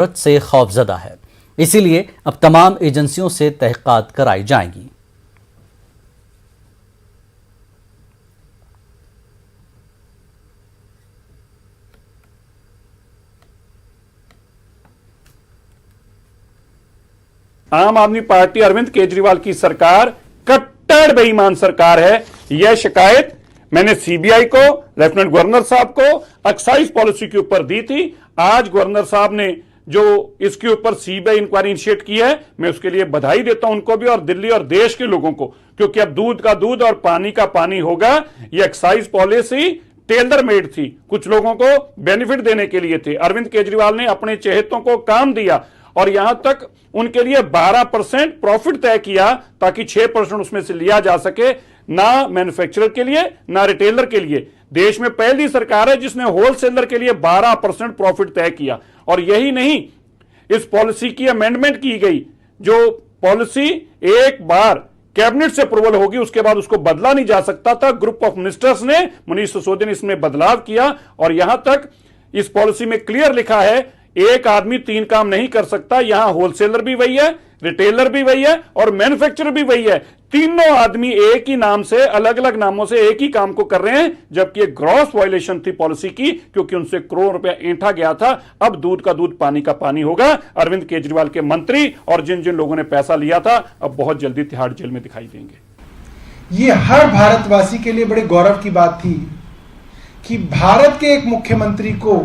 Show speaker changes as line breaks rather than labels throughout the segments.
से खौफजदा है, इसीलिए अब तमाम एजेंसियों से तहकीकात कराई जाएंगी।
आम आदमी पार्टी अरविंद केजरीवाल की सरकार कट्टर बेईमान सरकार है। यह शिकायत मैंने सीबीआई को, लेफ्टिनेंट गवर्नर साहब को एक्साइज पॉलिसी के ऊपर दी थी। आज गवर्नर साहब ने जो इसके ऊपर सीबीआई इंक्वायरी इनिशिएट की है, मैं उसके लिए बधाई देता हूं उनको भी और दिल्ली और देश के लोगों को, क्योंकि अब दूध का दूध और पानी का पानी होगा। यह एक्साइज पॉलिसी टेलर मेड थी, कुछ लोगों को बेनिफिट देने के लिए थे। अरविंद केजरीवाल ने अपने चहेतों को काम दिया और यहां तक उनके लिए 12% प्रॉफिट तय किया ताकि 6% उसमें से लिया जा सके, ना मैन्युफैक्चरर के लिए ना रिटेलर के लिए। देश में पहली सरकार है जिसने होलसेलर के लिए 12% प्रॉफिट तय किया। और यही नहीं, इस पॉलिसी की अमेंडमेंट की गई। जो पॉलिसी एक बार कैबिनेट से अप्रूवल होगी उसके बाद उसको बदला नहीं जा सकता था। ग्रुप ऑफ मिनिस्टर्स ने, मनीष सिसोदिया ने इसमें बदलाव किया और यहां तक इस पॉलिसी में क्लियर लिखा है एक आदमी 3 काम नहीं कर सकता। यहां होलसेलर भी वही है, रिटेलर भी वही है और मैन्युफैक्चरर भी वही है। तीनों आदमी एक ही नाम से, अलग अलग नामों से एक ही काम को कर रहे हैं, जबकि एक ग्रॉस वायलेशन थी पॉलिसी की, क्योंकि उनसे करोड़ रुपया ऐंठा गया था। अब दूध का दूध पानी का पानी होगा। अरविंद केजरीवाल के मंत्री और जिन जिन लोगों ने पैसा लिया था अब बहुत जल्दी तिहाड़ जेल में दिखाई देंगे।
ये हर भारतवासी के लिए बड़े गौरव की बात थी कि भारत के एक मुख्यमंत्री को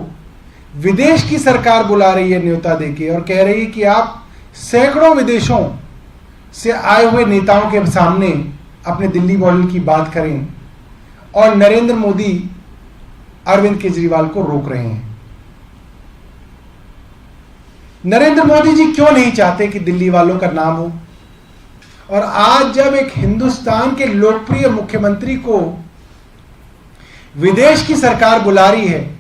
विदेश की सरकार बुला रही है न्योता देके और कह रही है कि आप सैकड़ों विदेशों से आए हुए नेताओं के सामने अपने दिल्ली मॉडल की बात करें, और नरेंद्र मोदी अरविंद केजरीवाल को रोक रहे हैं। नरेंद्र मोदी जी क्यों नहीं चाहते कि दिल्ली वालों का नाम हो? और आज जब एक हिंदुस्तान के लोकप्रिय मुख्यमंत्री को विदेश की सरकार बुला रही है।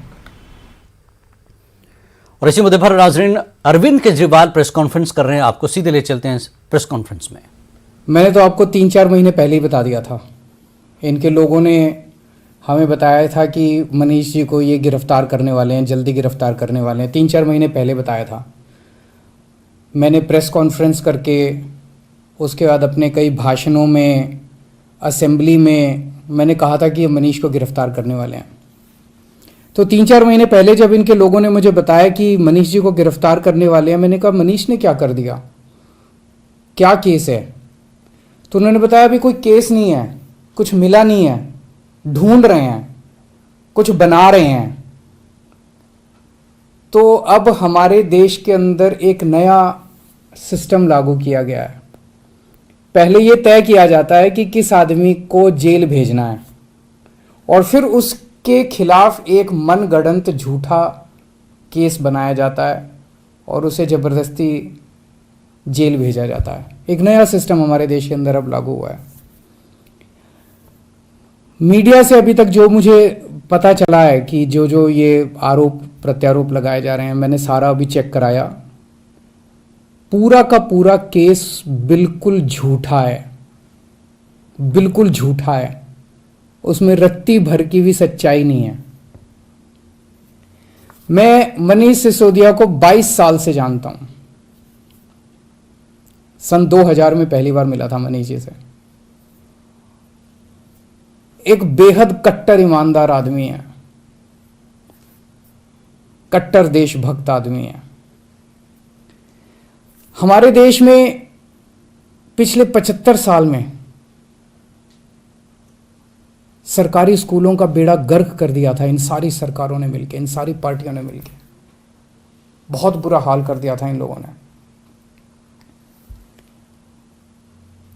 और इसी मुद्दे पर नाज़रीन, अरविंद केजरीवाल प्रेस कॉन्फ्रेंस कर रहे हैं, आपको सीधे ले चलते हैं प्रेस कॉन्फ्रेंस में।
मैंने तो आपको 3-4 महीने पहले ही बता दिया था। इनके लोगों ने हमें बताया था कि मनीष जी को ये गिरफ्तार करने वाले हैं, जल्दी गिरफ्तार करने वाले हैं। 3-4 महीने पहले बताया था। मैंने प्रेस कॉन्फ्रेंस करके, उसके बाद अपने कई भाषणों में, असेंबली में मैंने कहा था कि ये मनीष को गिरफ्तार करने वाले हैं। तो 3-4 महीने पहले जब इनके लोगों ने मुझे बताया कि मनीष जी को गिरफ्तार करने वाले हैं, मैंने कहा मनीष ने क्या कर दिया, क्या केस है? तो उन्होंने बताया अभी कोई केस नहीं है, कुछ मिला नहीं है, ढूंढ रहे हैं, कुछ बना रहे हैं। तो अब हमारे देश के अंदर एक नया सिस्टम लागू किया गया है। पहले ये तय किया जाता है कि किस आदमी को जेल भेजना है और फिर उसके खिलाफ एक मनगढ़ंत झूठा केस बनाया जाता है और उसे ज़बरदस्ती जेल भेजा जाता है। एक नया सिस्टम हमारे देश के अंदर अब लागू हुआ है। मीडिया से अभी तक जो मुझे पता चला है कि जो जो ये आरोप प्रत्यारोप लगाए जा रहे हैं, मैंने सारा अभी चेक कराया। पूरा का पूरा केस बिल्कुल झूठा है, बिल्कुल झूठा है। उसमें रत्ती भर की भी सच्चाई नहीं है। मैं मनीष सिसोदिया को 22 साल से जानता हूं। सन 2000 में पहली बार मिला था मनीष जी से। एक बेहद कट्टर ईमानदार आदमी है, कट्टर देशभक्त आदमी है। हमारे देश में पिछले 75 साल में सरकारी स्कूलों का बेड़ा गर्क कर दिया था इन सारी सरकारों ने मिलकर, इन सारी पार्टियों ने मिलकर। बहुत बुरा हाल कर दिया था इन लोगों ने।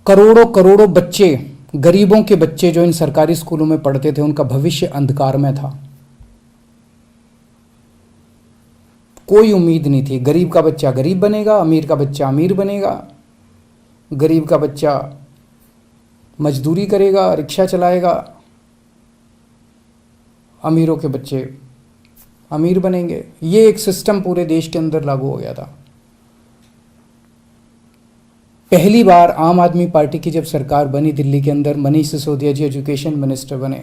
करोड़ों करोड़ों बच्चे, गरीबों के बच्चे जो इन सरकारी स्कूलों में पढ़ते थे, उनका भविष्य अंधकार में था। कोई उम्मीद नहीं थी। गरीब का बच्चा गरीब बनेगा, अमीर का बच्चा अमीर बनेगा। गरीब का बच्चा मजदूरी करेगा, रिक्शा चलाएगा। अमीरों के बच्चे अमीर बनेंगे। ये एक सिस्टम पूरे देश के अंदर लागू हो गया था। पहली बार आम आदमी पार्टी की जब सरकार बनी दिल्ली के अंदर, मनीष सिसोदिया जी एजुकेशन मिनिस्टर बने।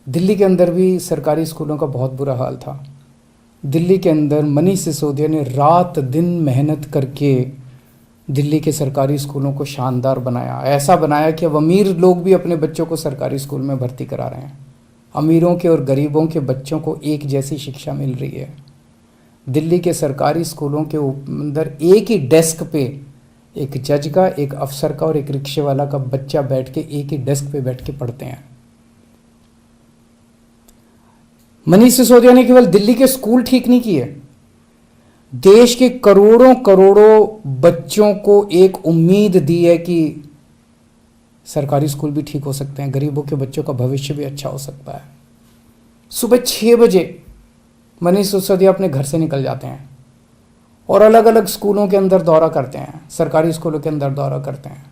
दिल्ली के अंदर भी सरकारी स्कूलों का बहुत बुरा हाल था। दिल्ली के अंदर मनीष सिसोदिया ने रात दिन मेहनत करके दिल्ली के सरकारी स्कूलों को शानदार बनाया, ऐसा बनाया कि अब अमीर लोग भी अपने बच्चों को सरकारी स्कूल में भर्ती करा रहे हैं। अमीरों के और गरीबों के बच्चों को एक जैसी शिक्षा मिल रही है। दिल्ली के सरकारी स्कूलों के अंदर एक ही डेस्क पे एक जज का, एक अफसर का और एक रिक्शे वाला का बच्चा बैठ के एक ही डेस्क पे बैठ के पढ़ते हैं। मनीष सिसोदिया ने केवल दिल्ली के स्कूल ठीक नहीं किए, देश के करोड़ों करोड़ों बच्चों को एक उम्मीद दी है कि सरकारी स्कूल भी ठीक हो सकते हैं, गरीबों के बच्चों का भविष्य भी अच्छा हो सकता है। सुबह 6 बजे मनीष सिसोदिया अपने घर से निकल जाते हैं और अलग अलग स्कूलों के अंदर दौरा करते हैं, सरकारी स्कूलों के अंदर दौरा करते हैं।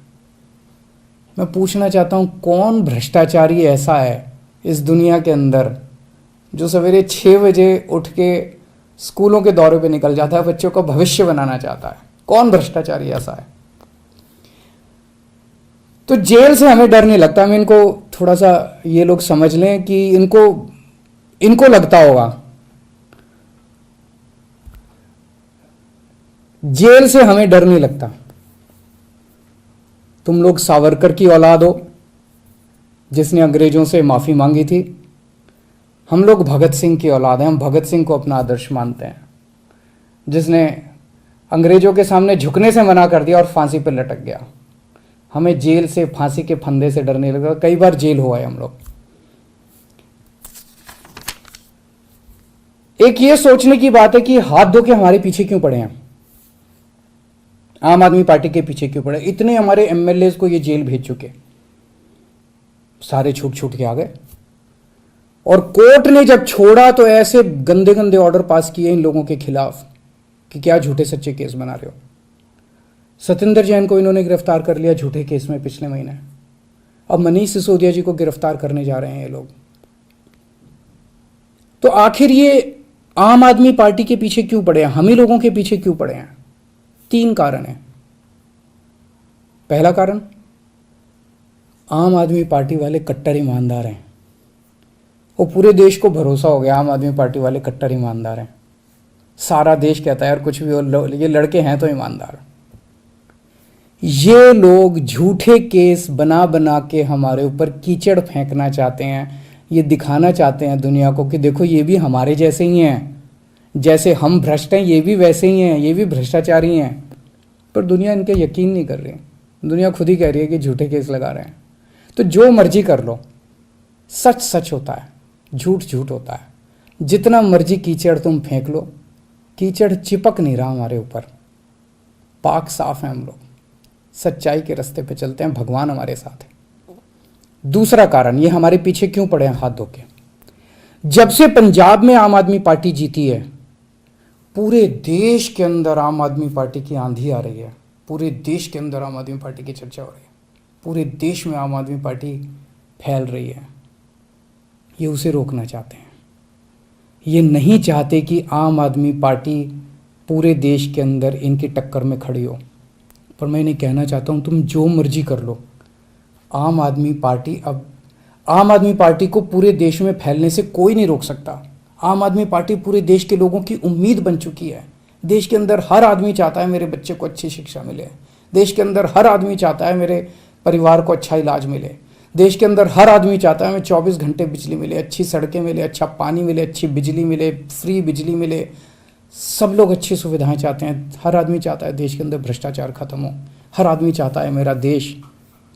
मैं पूछना चाहता हूं, कौन भ्रष्टाचारी ऐसा है इस दुनिया के अंदर जो सवेरे 6 बजे उठ के स्कूलों के दौरे पे निकल जाता है, बच्चों का भविष्य बनाना चाहता है? कौन भ्रष्टाचारी ऐसा है? तो जेल से हमें डर नहीं लगता। मैं इनको थोड़ा सा ये लोग समझ लें कि इनको लगता होगा जेल से हमें डर नहीं लगता। तुम लोग सावरकर की औलाद हो जिसने अंग्रेजों से माफी मांगी थी। हम लोग भगत सिंह की औलाद हैं। हम भगत सिंह को अपना आदर्श मानते हैं, जिसने अंग्रेजों के सामने झुकने से मना कर दिया और फांसी पर लटक गया। हमें जेल से, फांसी के फंदे से डर नहीं लगता। कई बार जेल हुआ है हम लोग। एक ये सोचने की बात है कि हाथ धो के हमारे पीछे क्यों पड़े हैं, आम आदमी पार्टी के पीछे क्यों पड़े? इतने हमारे एमएलए को ये जेल भेज चुके, सारे छूट छूट के आ गए। और कोर्ट ने जब छोड़ा तो ऐसे गंदे गंदे ऑर्डर पास किए इन लोगों के खिलाफ कि क्या झूठे सच्चे केस बना रहे हो। सत्येंद्र जैन को इन्होंने गिरफ्तार कर लिया झूठे केस में पिछले महीने। अब मनीष सिसोदिया जी को गिरफ्तार करने जा रहे हैं ये लोग। तो आखिर ये आम आदमी पार्टी के पीछे क्यों पड़े हैं, हम ही लोगों के पीछे क्यों पड़े हैं? 3 कारण है। पहला कारण, आम आदमी पार्टी वाले कट्टर ईमानदार हैं। वो पूरे देश को भरोसा हो गया आम आदमी पार्टी वाले कट्टर ईमानदार हैं। सारा देश कहता है यार कुछ भी हो, ये लड़के हैं तो ईमानदार। ये लोग झूठे केस बना बना के हमारे ऊपर कीचड़ फेंकना चाहते हैं। ये दिखाना चाहते हैं दुनिया को कि देखो ये भी हमारे जैसे ही हैं, जैसे हम भ्रष्ट हैं ये भी वैसे ही हैं, ये भी भ्रष्टाचारी हैं। पर दुनिया इनके यकीन नहीं कर रही। दुनिया खुद ही कह रही है कि झूठे केस लगा रहे हैं। तो जो मर्जी कर लो, सच सच होता है, झूठ झूठ होता है। जितना मर्जी कीचड़ तुम फेंक लो, कीचड़ चिपक नहीं रहा हमारे ऊपर। पाक साफ है हम लोग, सच्चाई के रास्ते पे चलते हैं, भगवान हमारे साथ है। दूसरा कारण, ये हमारे पीछे क्यों पड़े हैं हाथ धो के? जब से पंजाब में आम आदमी पार्टी जीती है, पूरे देश के अंदर आम आदमी पार्टी की आंधी आ रही है। पूरे देश के अंदर आम आदमी पार्टी की चर्चा हो रही है। पूरे देश में आम आदमी पार्टी फैल रही है। ये उसे रोकना चाहते हैं। ये नहीं चाहते कि आम आदमी पार्टी पूरे देश के अंदर इनकी टक्कर में खड़ी हो। पर मैं इन्हें कहना चाहता हूँ, तुम जो मर्जी कर लो, आम आदमी पार्टी को पूरे देश में फैलने से कोई नहीं रोक सकता। आम आदमी पार्टी पूरे देश के लोगों की उम्मीद बन चुकी है। देश के अंदर हर आदमी चाहता है मेरे बच्चे को अच्छी शिक्षा मिले। देश के अंदर हर आदमी चाहता है मेरे परिवार को अच्छा इलाज मिले। देश के अंदर हर आदमी चाहता है हमें 24 घंटे बिजली मिले, अच्छी सड़कें मिले, अच्छा पानी मिले, अच्छी बिजली मिले, फ्री बिजली मिले। सब लोग अच्छी सुविधाएं चाहते हैं। हर आदमी चाहता है देश के अंदर भ्रष्टाचार खत्म हो। हर आदमी चाहता है मेरा देश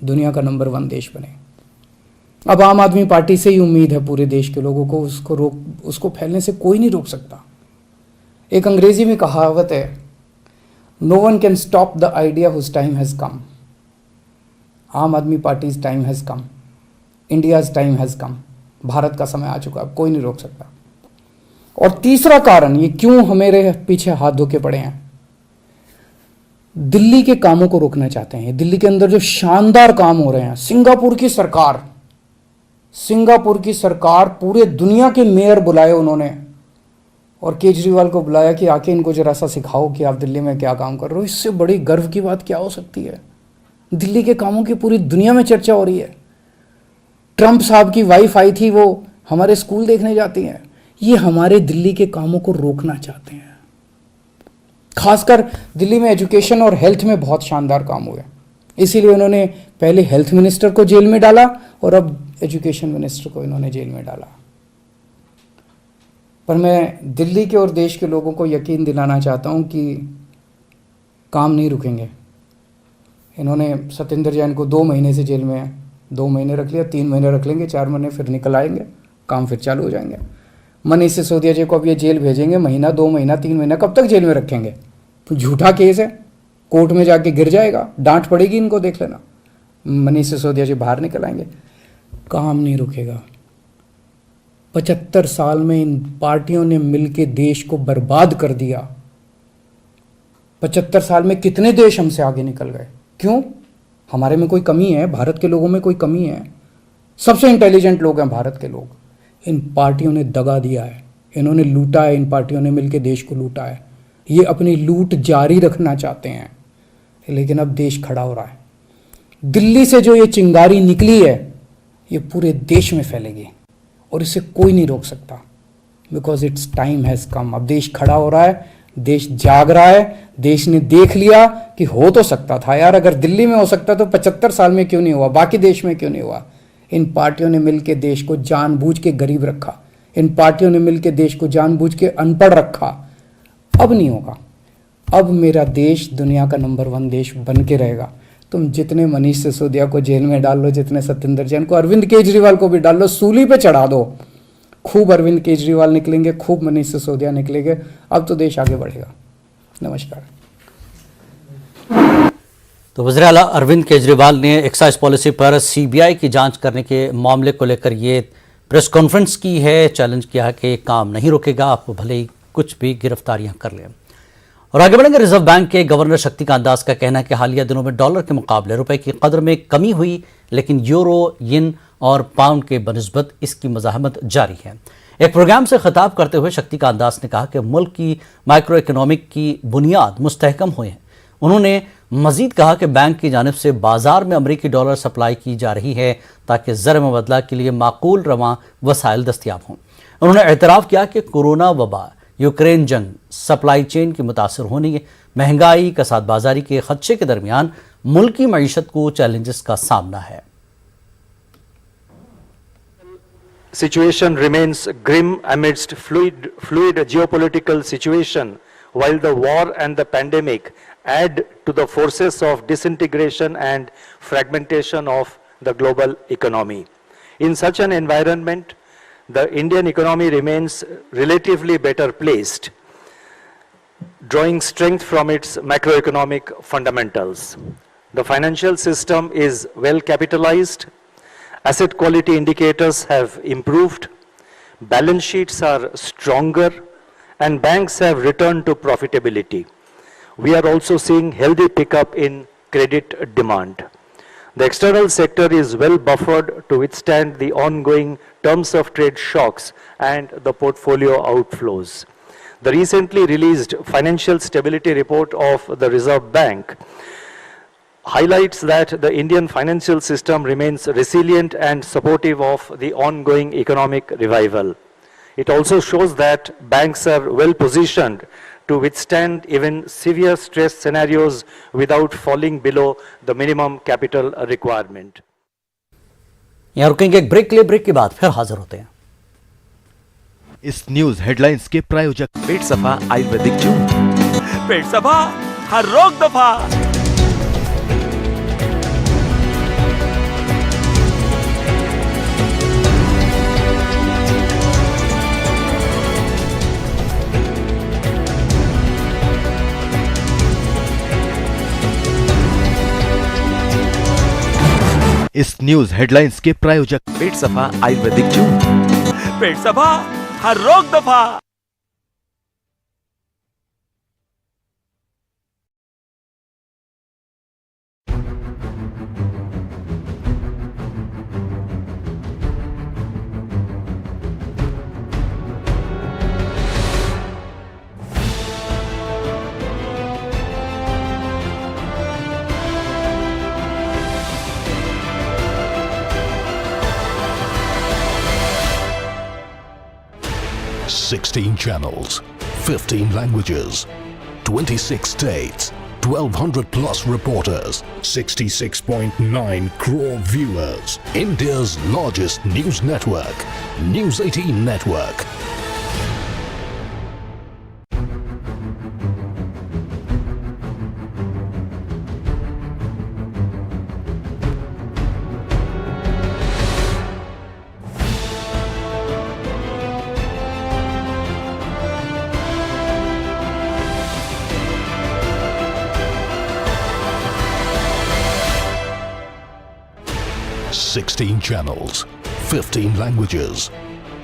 दुनिया का नंबर 1 देश बने। अब आम आदमी पार्टी से ही उम्मीद है पूरे देश के लोगों को, उसको फैलने से कोई नहीं रोक सकता। एक अंग्रेजी में कहावत है, no one can stop the idea whose time has come. Aam Aadmi party's time has come, India's time has come. Bharat का समय आ चुका, अब कोई नहीं रोक सकता। और तीसरा कारण, ये क्यों हमारे पीछे हाथ धो के पड़े हैं, दिल्ली के कामों को रोकना चाहते हैं। दिल्ली के अंदर जो शानदार काम हो रहे हैं, सिंगापुर की सरकार पूरे दुनिया के मेयर बुलाए उन्होंने, और केजरीवाल को बुलाया कि आके इनको जरा सा सिखाओ कि आप दिल्ली में क्या काम कर रहे हो। इससे बड़ी गर्व की बात क्या हो सकती है? दिल्ली के कामों की पूरी दुनिया में चर्चा हो रही है। ट्रंप साहब की वाइफ आई थी, वो हमारे स्कूल देखने जाती हैं। ये हमारे दिल्ली के कामों को रोकना चाहते हैं। खासकर दिल्ली में एजुकेशन और हेल्थ में बहुत शानदार काम हुए, इसीलिए उन्होंने पहले हेल्थ मिनिस्टर को जेल में डाला और अब एजुकेशन मिनिस्टर को इन्होंने जेल में डाला। पर मैं दिल्ली के और देश के लोगों को यकीन दिलाना चाहता हूं कि काम नहीं रुकेंगे। इन्होंने सत्येंद्र जैन को 2 महीने से जेल में है, 2 महीने रख लिया, 3 महीने रख लेंगे, 4 महीने फिर निकल आएंगे, काम फिर चालू हो जाएंगे। मनीष सिसोदिया जी को अब ये जेल भेजेंगे, महीना, 2 महीना, 3 महीना, कब तक जेल में रखेंगे? तो झूठा केस है, कोर्ट में जाके गिर जाएगा, डांट पड़ेगी इनको, देख लेना। मनीष सिसोदिया जी बाहर निकल आएंगे, काम नहीं रुकेगा। 75 साल में इन पार्टियों ने मिलकर देश को बर्बाद कर दिया। 75 साल में कितने देश हमसे आगे निकल गए? क्यों? हमारे में कोई कमी है? भारत के लोगों में कोई कमी है? सबसे इंटेलिजेंट लोग हैं भारत के लोग। इन पार्टियों ने दगा दिया है, इन्होंने लूटा है, इन पार्टियों ने मिलकर देश को लूटा है। ये अपनी लूट जारी रखना चाहते हैं, लेकिन अब देश खड़ा हो रहा है। दिल्ली से जो ये चिंगारी निकली है ये पूरे देश में फैलेगी और इसे कोई नहीं रोक सकता, बिकॉज इट्स टाइम हैज़ कम। अब देश खड़ा हो रहा है, देश जाग रहा है, देश ने देख लिया कि हो तो सकता था यार, अगर दिल्ली में हो सकता तो 75 साल में क्यों नहीं हुआ, बाकी देश में क्यों नहीं हुआ? इन पार्टियों ने मिलकर देश को जानबूझ के गरीब रखा, इन पार्टियों ने मिलकर देश को जानबूझ के अनपढ़ रखा। अब नहीं होगा। अब मेरा देश दुनिया का नंबर 1 देश बन के रहेगा। तुम जितने मनीष सिसोदिया को जेल में डाल लो, जितने सत्येंद्र जैन को, अरविंद केजरीवाल को भी डाल लो, सूली पे चढ़ा दो। खूब अरविंद केजरीवाल निकलेंगे, खूब मनीष सिसोदिया निकलेंगे। अब तो देश आगे बढ़ेगा। नमस्कार।
तो वज़ीर आला अरविंद केजरीवाल ने एक्साइज पॉलिसी पर सीबीआई की जांच करने के मामले को लेकर ये प्रेस कॉन्फ्रेंस की है, चैलेंज किया है कि काम नहीं रुकेगा, आप भले ही कुछ भी गिरफ्तारियां कर लें। और आगे बढ़ेंगे। रिजर्व बैंक के गवर्नर शक्तिकांत दास का कहना है कि हालिया दिनों में डॉलर के मुकाबले रुपए की कदर में कमी हुई, लेकिन यूरो, येन और पाउंड के बनिस्बत इसकी मज़ाहमत जारी है। एक प्रोग्राम से खिताब करते हुए शक्तिकांत दास ने कहा कि मुल्क की माइक्रो इकोनॉमिक की बुनियाद मुस्तहकम हुए हैं। उन्होंने मजीद कहा कि बैंक की जानिब से बाजार में अमरीकी डॉलर सप्लाई की जा रही है ताकि ज़र मुबदला के लिए माकूल रवां वसाइल दस्तियाब हों। उन्होंने एतराफ़ किया कि कोरोना वबा, यूक्रेन जंग, सप्लाई चेन की मुतासर होने, महंगाई, कसाद बाजारी के खदशे के दरमियान मुल्की मईशत को चैलेंजेस का सामना है।
Situation remains grim amidst fluid geopolitical situation, while the war and the pandemic add to the forces of disintegration and fragmentation of the global economy. In such an environment, the Indian economy remains relatively better placed, drawing strength from its macroeconomic fundamentals. The financial system is well capitalized, asset quality indicators have improved, balance sheets are stronger, and banks have returned to profitability. We are also seeing healthy pickup in credit demand. The external sector is well buffered to withstand the ongoing terms of trade shocks and the portfolio outflows. The recently released Financial Stability Report of the Reserve Bank highlights that the Indian financial system remains resilient and supportive of the ongoing economic revival. It also shows that banks are well positioned to withstand even severe stress scenarios without falling below the minimum capital requirement.
यहाँ रुकेंगे एक break के लिए, break के बाद फिर हाजिर होते हैं।
इस न्यूज हेडलाइंस के प्रायोजक पेट सफा आयुर्वेदिक जून।
पेट सफा हर रोग दफा।
इस न्यूज हेडलाइंस के प्रायोजक पेट सफा आयुर्वेदिक जून।
पेट सफा हर रोग दफा।
16 channels, 15 languages, 26 states, 1200 plus reporters, 66.9 crore viewers. India's largest news network, News 18 Network. Sixteen channels, 15 languages,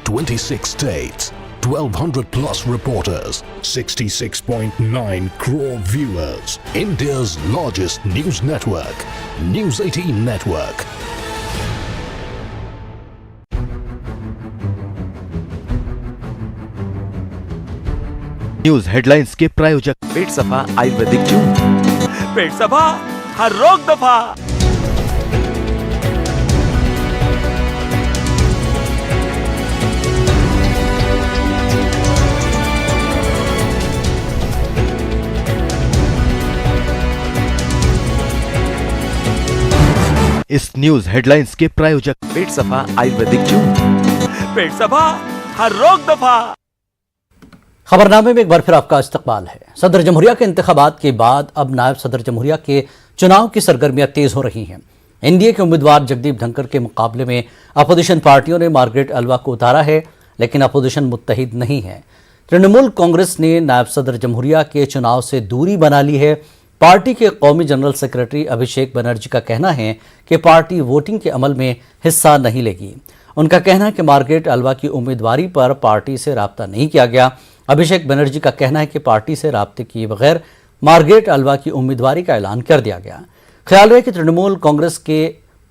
26 states, 1200 plus reporters, 66.9 crore viewers. India's largest news network, News 18 Network.
News headlines के प्रायोजक पेट सफा आयुर्वेदिक जून।
पेट सफा हर रोग दफा।
इस न्यूज हेडलाइंस के प्रायोजक पेट सफा आयुर्वेदिक जून।
पेट सफा हर रोग दफा।
खबरनामे में एक बार फिर आपका इस्तकबाल है। सदर जमहूरिया के इंतखाबात के बाद अब नायब सदर जमहूरिया के चुनाव की सरगर्मियां तेज हो रही हैं। एनडीए के उम्मीदवार जगदीप धनखड़ के मुकाबले में अपोजिशन पार्टियों ने मार्गरेट अलवा को उतारा है, लेकिन अपोजिशन मुत्तहिद नहीं है। तृणमूल कांग्रेस ने नायब सदर जमहूरिया के चुनाव से दूरी बना ली है। पार्टी के कौमी जनरल सेक्रेटरी अभिषेक बनर्जी का कहना है कि पार्टी वोटिंग के अमल में हिस्सा नहीं लेगी। उनका कहना है कि मार्गरेट अलवा की उम्मीदवारी पर पार्टी से राब्ता नहीं किया गया। अभिषेक बनर्जी का कहना है कि पार्टी से राब्ते किए बगैर मार्गरेट अलवा की उम्मीदवारी का ऐलान कर दिया गया। ख्याल है कि तृणमूल कांग्रेस के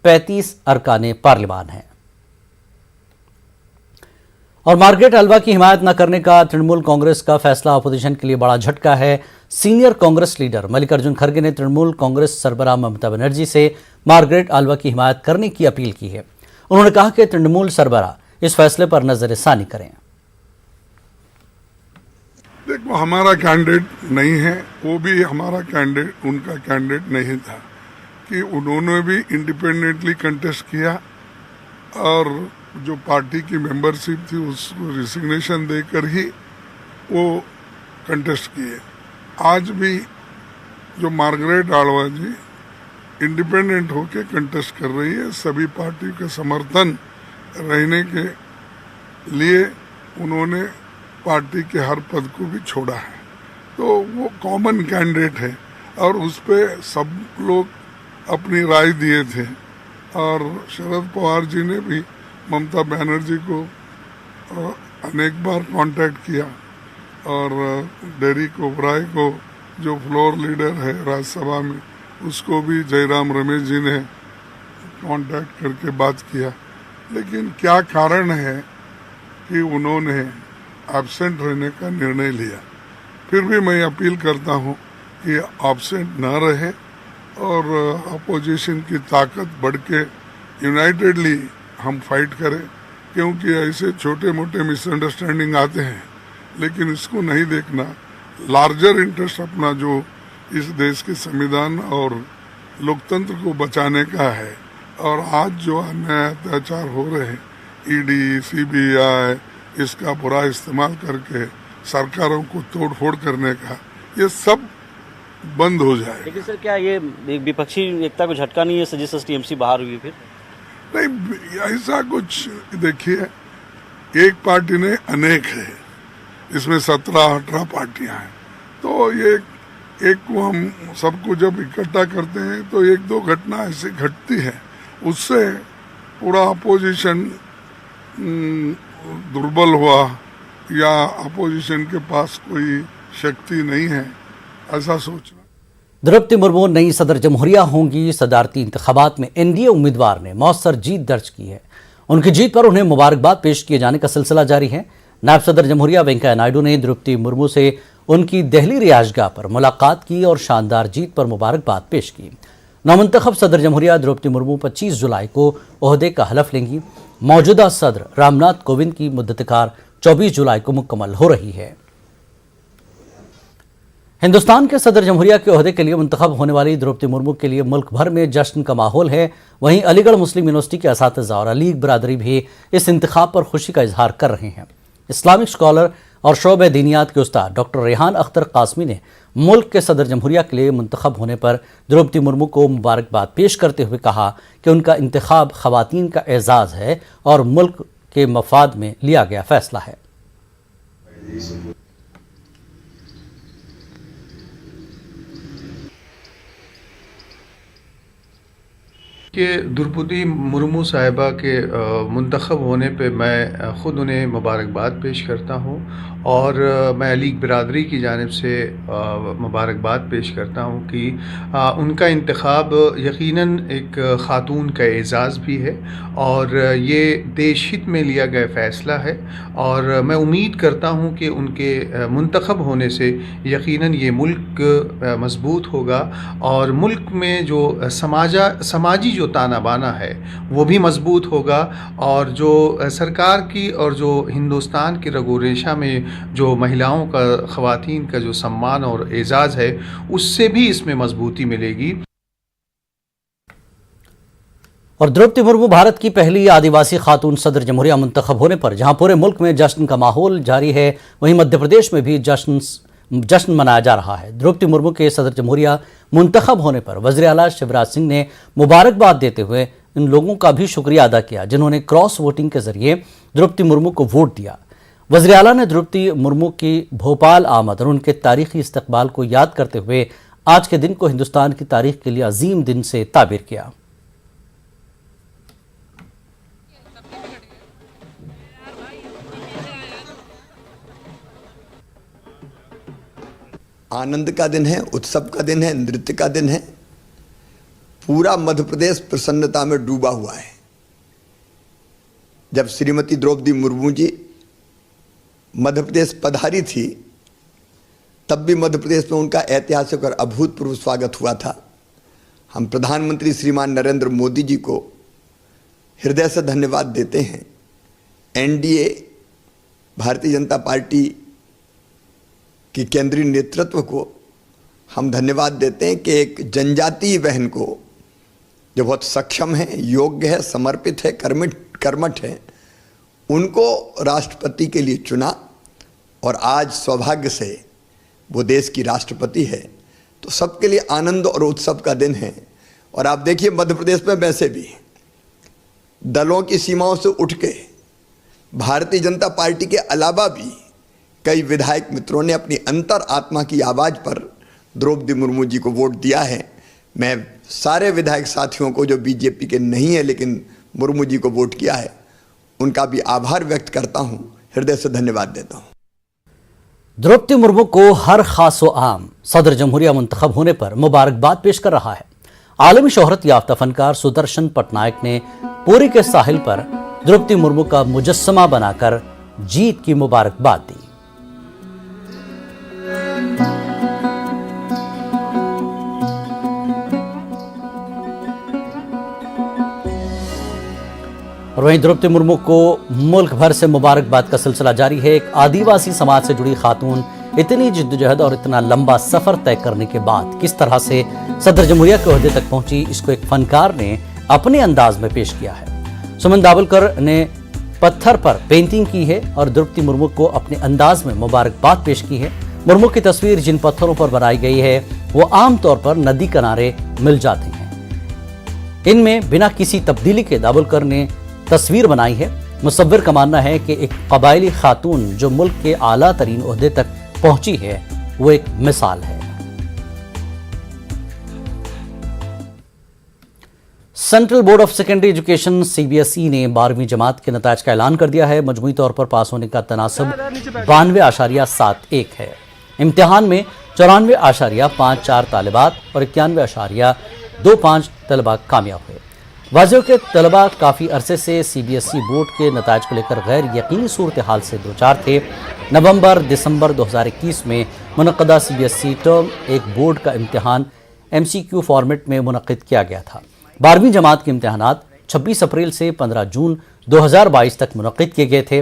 35 अरकान पार्लियामान हैं और मार्गरेट अलवा की हिमायत न करने का तृणमूल कांग्रेस का फैसला अपोजिशन के लिए बड़ा झटका है। सीनियर कांग्रेस लीडर मल्लिकार्जुन खड़गे ने तृणमूल कांग्रेस सरबराह ममता बनर्जी से मार्गरेट अलवा की हिमायत करने की अपील की है। उन्होंने कहा कि तृणमूल सरबराह इस फैसले पर नजरसानी करें।
देखो, हमारा कैंडिडेट नहीं है, वो भी हमारा कैंडिडेट उनका कैंडिडेट नहीं था कि उन्होंने भी इंडिपेंडेंटली कंटेस्ट किया और जो पार्टी की मेंबरशिप थी उसको रिसिग्नेशन देकर ही वो कंटेस्ट किए। आज भी जो मार्गरेट आलवा जी इंडिपेंडेंट होके कंटेस्ट कर रही है, सभी पार्टियों के समर्थन रहने के लिए उन्होंने पार्टी के हर पद को भी छोड़ा है, तो वो कॉमन कैंडिडेट है और उस पर सब लोग अपनी राय दिए थे। और शरद पवार जी ने भी ममता बनर्जी को अनेक बार कांटेक्ट किया और डेरिक ओबराय को जो फ्लोर लीडर है राज्यसभा में, उसको भी जयराम रमेश जी ने कांटेक्ट करके बात किया। लेकिन क्या कारण है कि उन्होंने एब्सेंट रहने का निर्णय लिया? फिर भी मैं अपील करता हूं कि एब्सेंट न रहे और अपोजिशन की ताकत बढ़ के यूनाइटेडली हम फाइट करें, क्योंकि ऐसे छोटे मोटे मिसअंडरस्टैंडिंग आते हैं, लेकिन इसको नहीं देखना। लार्जर इंटरेस्ट अपना जो इस देश के संविधान और लोकतंत्र को बचाने का है, और आज जो अन्याय अत्याचार हो रहे हैं, ईडी, सीबीआई, इसका बुरा इस्तेमाल करके सरकारों को तोड़फोड़ करने का, ये सब बंद हो जाए।
लेकिन सर, क्या ये एक विपक्षी एकता को झटका नहीं है जिससे टीएमसी बाहर हुई? फिर
नहीं, ऐसा कुछ देखिए, एक पार्टी ने अनेक है, इसमें 17-18 पार्टियां हैं, तो ये एक को हम सबको जब इकट्ठा करते हैं तो एक दो घटना ऐसी घटती है, उससे पूरा अपोजिशन दुर्बल हुआ या अपोजिशन के पास कोई शक्ति नहीं है, ऐसा सोचना।
द्रौपदी मुर्मू नई सदर जमहूरिया होंगी। सदारती इंतखाबात में एनडीए उम्मीदवार ने मौसर जीत दर्ज की है। उनकी जीत पर उन्हें मुबारकबाद पेश किए जाने का सिलसिला जारी है। नायब सदर जमहूरिया वेंकैया नायडू ने द्रौपदी मुर्मू से उनकी दिल्ली रिहायशगाह पर मुलाकात की और शानदार जीत पर मुबारकबाद पेश की। नामुंतखब सदर जमहूरिया द्रौपदी मुर्मू 25 जुलाई को ओहदे का हलफ लेंगी। मौजूदा सदर रामनाथ कोविंद की मुद्दतकार 24 जुलाई को मुकम्मल हो रही है। हिंदुस्तान के सदर जमहूरिया के ओहदे के लिए मुंतखब होने वाली द्रौपदी मुर्मू के लिए मुल्क भर में जश्न का माहौल है। वहीं अलीगढ़ मुस्लिम यूनिवर्सिटी के असातिज़ा और अलीग बरादरी भी इस इंतखाब पर खुशी का इजहार कर रहे हैं। इस्लामिक स्कॉलर और शोबे दीनियात के उस्ताद डॉक्टर रेहान अख्तर कासमी ने मुल्क के सदर जमहूरिया के लिए मुंतखब होने पर द्रौपदी मुर्मू को मुबारकबाद पेश करते हुए कहा कि उनका इंतखाब ख़वातीन का एजाज़ है और मुल्क के मफाद में लिया गया फैसला है।
कि द्रौपदी मुर्मू साहिबा के मुंतखब होने पे मैं ख़ुद उन्हें मुबारकबाद पेश करता हूँ और मैं अलीग बिरादरी की जानिब से मुबारकबाद पेश करता हूँ कि उनका इंतखाब यकीनन एक ख़ातून का एज़ाज़ भी है और ये देश हित में लिया गया फ़ैसला है और मैं उम्मीद करता हूँ कि उनके मुंतखब होने से यकीनन ये मुल्क मज़बूत होगा और मुल्क में जो समाजी जो ताना बाना है वो भी मज़बूत होगा और जो सरकार की और जो हिंदुस्तान की रगो रेशा में जो महिलाओं का ख़वातीन का जो सम्मान और एजाज़ है उससे भी इसमें मजबूती मिलेगी।
और द्रौपदी मुर्मू भारत की पहली आदिवासी खातून सदर जमहूरिया मुंतखब होने पर जहां पूरे मुल्क में जश्न का माहौल जारी है, वहीं मध्य प्रदेश में भी जश्न मनाया जा रहा है। द्रौपदी मुर्मू के सदर जमहूरिया मुंतखब होने पर वज़ीर आला शिवराज सिंह ने मुबारकबाद देते हुए इन लोगों का भी शुक्रिया अदा किया जिन्होंने क्रॉस वोटिंग के जरिए द्रौपदी मुर्मू को वोट दिया। वज़ीर आला ने द्रौपदी मुर्मू की भोपाल आमद और उनके तारीखी इस्तकबाल को याद करते हुए आज के दिन को हिंदुस्तान की तारीख के लिए अजीम दिन से ताबीर किया।
आनंद का दिन है, उत्सव का दिन है, नृत्य का दिन है। पूरा मध्य प्रदेश प्रसन्नता में डूबा हुआ है। जब श्रीमती द्रौपदी मुर्मू जी मध्य प्रदेश पधारी थी तब भी मध्य प्रदेश में उनका ऐतिहासिक और अभूतपूर्व स्वागत हुआ था। हम प्रधानमंत्री श्रीमान नरेंद्र मोदी जी को हृदय से धन्यवाद देते हैं। एनडीए भारतीय जनता पार्टी कि केंद्रीय नेतृत्व को हम धन्यवाद देते हैं कि एक जनजातीय बहन को जो बहुत सक्षम है, योग्य है, समर्पित है, कर्मठ है, उनको राष्ट्रपति के लिए चुना और आज सौभाग्य से वो देश की राष्ट्रपति है। तो सबके लिए आनंद और उत्सव का दिन है। और आप देखिए मध्य प्रदेश में वैसे भी दलों की सीमाओं से उठ के भारतीय जनता पार्टी के अलावा भी कई विधायक मित्रों ने अपनी अंतर आत्मा की आवाज़ पर द्रौपदी मुर्मू जी को वोट दिया है। मैं सारे विधायक साथियों को जो बीजेपी के नहीं है लेकिन मुर्मू जी को वोट किया है उनका भी आभार व्यक्त करता हूं, हृदय से धन्यवाद देता हूं।
द्रौपदी मुर्मू को हर खास व आम सदर जमहूरिया मुंतखब होने पर मुबारकबाद पेश कर रहा है। आलमी शोहरत याफ्ता फनकार सुदर्शन पटनायक ने पुरी के साहिल पर द्रौपदी मुर्मू का मुजस्समा बनाकर जीत की मुबारकबाद दी। और वहीं द्रौपदी मुर्मू को मुल्क भर से मुबारकबाद का सिलसिला जारी है। एक आदिवासी समाज से जुड़ी खातून इतनी जिद्दोजहद और इतना लंबा सफर तय करने के बाद किस तरह से सदर जमहूरिया के ओहदे तक पहुंची, इसको एक फनकार ने अपने अंदाज में पेश किया है। सुमन दावलकर ने पत्थर पर पेंटिंग की है और द्रौपदी मुर्मू को अपने अंदाज में मुबारकबाद पेश की है। मुर्मू की तस्वीर जिन पत्थरों पर बनाई गई है वो आमतौर पर नदी किनारे मिल जाती हैं। इनमें बिना किसी तब्दीली के दावलकर ने तस्वीर बनाई है। मुसव्विर का मानना है कि एक कबायली खातून जो मुल्क के आला तरीन ओहदे तक पहुंची है वो एक मिसाल है। Central board of secondary education CBSE ने 12वीं जमात के नताज का ऐलान कर दिया है। मजमूई तौर पर पास होने का तनासब 92.71 है। इम्तिहान में 94.54 तालिबात और 91.25 तलबा कामयाब हुए। वाज़ेह के तलबा काफ़ी अरसे से CBSE बोर्ड के नताज को लेकर गैर यकीनी सूरत हाल से दो चार थे। नवंबर-दिसंबर 2021 में मुनक़दा CBSE टर्म एक बोर्ड का इम्तिहान MCQ फॉर्मेट में मुनक़िद किया गया था। 12वीं जमात के इम्तिहानात 26 अप्रैल से 15 जून 2022 तक मुनक़िद किए गए थे।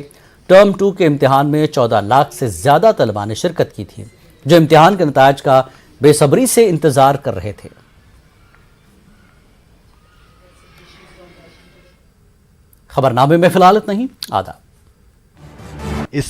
टर्म 2 के इम्तिहान में 14 लाख से ज्यादा तलबा ने शिरकत की थी, जो इम्तिहान के नताज का बेसब्री से इंतजार कर रहे थे। खबरनामे में फिलहाल इतना ही। आदाब।
इस